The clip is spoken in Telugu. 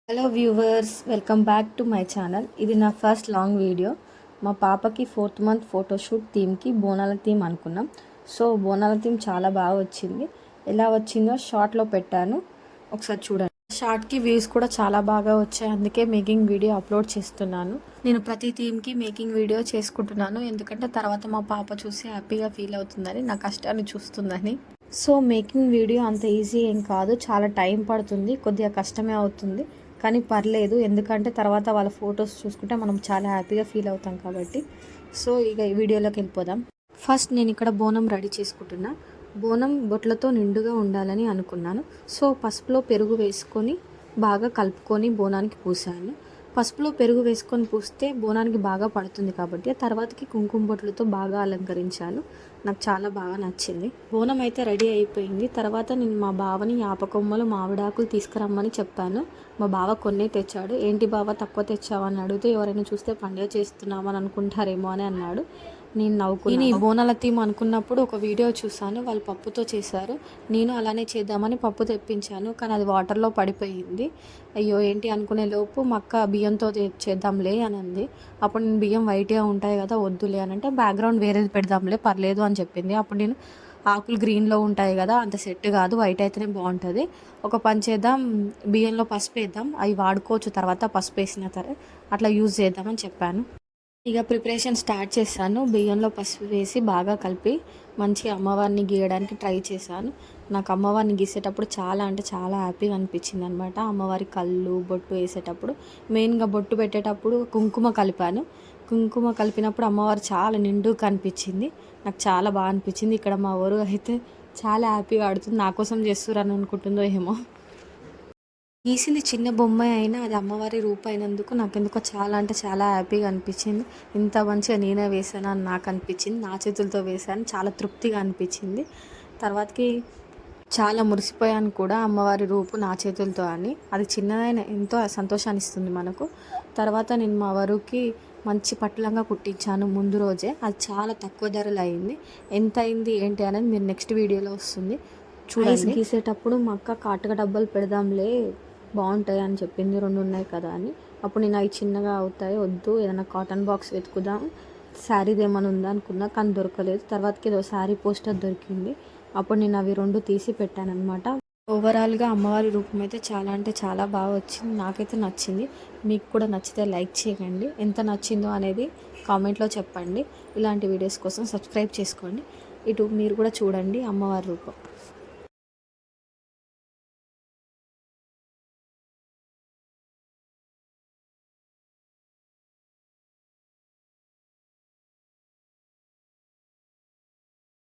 Hello viewers, welcome back to my channel. ఇది నా ఫస్ట్ లాంగ్ వీడియో. మా పాపకి 4th మంత్ ఫోటోషూట్ థీమ్కి బోనాల థీమ్ అనుకున్నాం. సో బోనాల థీమ్ చాలా బాగా వచ్చింది. ఎలా వచ్చిందో షార్ట్లో పెట్టాను, ఒకసారి చూడండి. షార్ట్కి వ్యూస్ కూడా చాలా బాగా వచ్చాయి, అందుకే మేకింగ్ వీడియో అప్లోడ్ చేస్తున్నాను. నేను ప్రతి థీమ్కి మేకింగ్ వీడియో చేసుకుంటున్నాను, ఎందుకంటే తర్వాత మా పాప చూసి హ్యాపీగా ఫీల్ అవుతుందని, నా కష్టాన్ని చూస్తుందని. సో మేకింగ్ వీడియో అంత ఈజీ ఏం కాదు, చాలా టైం పడుతుంది, కొద్దిగా కష్టమే అవుతుంది. కానీ పర్లేదు, ఎందుకంటే తర్వాత వాళ్ళ ఫొటోస్ చూసుకుంటే మనం చాలా హ్యాపీగా ఫీల్ అవుతాం కాబట్టి. సో ఇక ఈ వీడియోలోకి వెళ్ళిపోదాం. ఫస్ట్ నేను ఇక్కడ బోనం రెడీ చేసుకుంటున్నా. బోనం బొట్లతో నిండుగా ఉండాలని అనుకున్నాను. సో పసుపులో పెరుగు వేసుకొని బాగా కలుపుకొని బోనానికి పూసాను. పసుపులో పెరుగు వేసుకొని పూస్తే బోనానికి బాగా పడుతుంది కాబట్టి తర్వాతకి కుంకుమ బొట్లతో బాగా అలంకరించాను. నాకు చాలా బాగా నచ్చింది. బోనం అయితే రెడీ అయిపోయింది. తర్వాత నేను మా బావని యాపకొమ్మలు మామిడాకులు తీసుకురమ్మని చెప్పాను. మా బావ కొన్నే తెచ్చాడు. ఏంటి బావ తక్కువ తెచ్చావని అడిగితే ఎవరైనా చూస్తే పండుగ చేస్తున్నామని అనుకుంటారేమో అని అన్నాడు. నేను నవ్వుకుని ఈ బోనాల థీమ్ అనుకున్నప్పుడు ఒక వీడియో చూసాను, వాళ్ళు పప్పుతో చేశారు. నేను అలానే చేద్దామని పప్పు తెప్పించాను, కానీ అది వాటర్లో పడిపోయింది. అయ్యో ఏంటి అనుకునే లోపు మా అక్క బియ్యంతో చేద్దాంలే అని అంది. అప్పుడు నేను బియ్యం వైట్గా ఉంటాయి కదా, వద్దులే అని అంటే బ్యాక్గ్రౌండ్ వేరేది పెడదాంలే పర్లేదు అని చెప్పింది. అప్పుడు నేను ఆకులు గ్రీన్లో ఉంటాయి కదా, అంత సెట్ కాదు, వైట్ అయితేనే బాగుంటుంది, ఒక పని చేద్దాం, బియ్యంలో పసుపు వేద్దాం, అవి వాడుకోవచ్చు తర్వాత పసుపు వేసిన తర్వాత, అట్లా యూజ్ చేద్దామని చెప్పాను. ఇక ప్రిపరేషన్ స్టార్ట్ చేశాను. బియ్యంలో పసుపు వేసి బాగా కలిపి మంచిగా అమ్మవారిని గీయడానికి ట్రై చేశాను. నాకు అమ్మవారిని గీసేటప్పుడు చాలా అంటే చాలా హ్యాపీగా అనిపించింది అనమాట. అమ్మవారి కళ్ళు బొట్టు వేసేటప్పుడు, మెయిన్గా బొట్టు పెట్టేటప్పుడు కుంకుమ కలిపాను. కుంకుమ కలిపినప్పుడు అమ్మవారు చాలా నిండుగా కనిపించింది. నాకు చాలా బాగా అనిపించింది. ఇక్కడ మా ఊరు అయితే చాలా హ్యాపీగా ఆడుతుంది, నా కోసం చేస్తుర్రని అనుకుంటుందో ఏమో. గీసింది చిన్న బొమ్మ అయినా అది అమ్మవారి రూపు అయినందుకు నాకెందుకో చాలా అంటే చాలా హ్యాపీగా అనిపించింది. ఇంత మంచిగా నేనే వేసాను అని నాకు అనిపించింది. నా చేతులతో వేసాను, చాలా తృప్తిగా అనిపించింది. తర్వాతకి చాలా మురిసిపోయాను కూడా, అమ్మవారి రూపు నా చేతులతో అని. అది చిన్నదైనా ఎంతో సంతోషాన్ని ఇస్తుంది మనకు. తర్వాత నేను మా వరుకి మంచి పట్టులంగా కుట్టించాను ముందు రోజే. అది చాలా తక్కువ ధరలు అయింది. ఎంత అయింది ఏంటి అనేది మీరు నెక్స్ట్ వీడియోలో వస్తుంది చూడండి. గీసేటప్పుడు మా అక్క కాటుక డబ్బాలు పెడదాంలే బాగుంటాయి అని చెప్పింది, 2 ఉన్నాయి కదా అని. అప్పుడు నేను అవి చిన్నగా అవుతాయి, వద్దు ఏదైనా కాటన్ బాక్స్ వెతుకుదాం, శారీది ఏమైనా ఉందా అనుకున్నా, కానీ దొరకలేదు. తర్వాతకి ఏదో శారీ పోస్టర్ దొరికింది. అప్పుడు నేను అవి 2 తీసి పెట్టాను అనమాట. ఓవరాల్గా అమ్మవారి రూపం అయితే చాలా అంటే చాలా బాగా వచ్చింది, నాకైతే నచ్చింది. మీకు కూడా నచ్చితే లైక్ చేయండి, ఎంత నచ్చిందో అనేది కామెంట్లో చెప్పండి. ఇలాంటి వీడియోస్ కోసం సబ్స్క్రైబ్ చేసుకోండి. ఇటు మీరు కూడా చూడండి అమ్మవారి రూపం.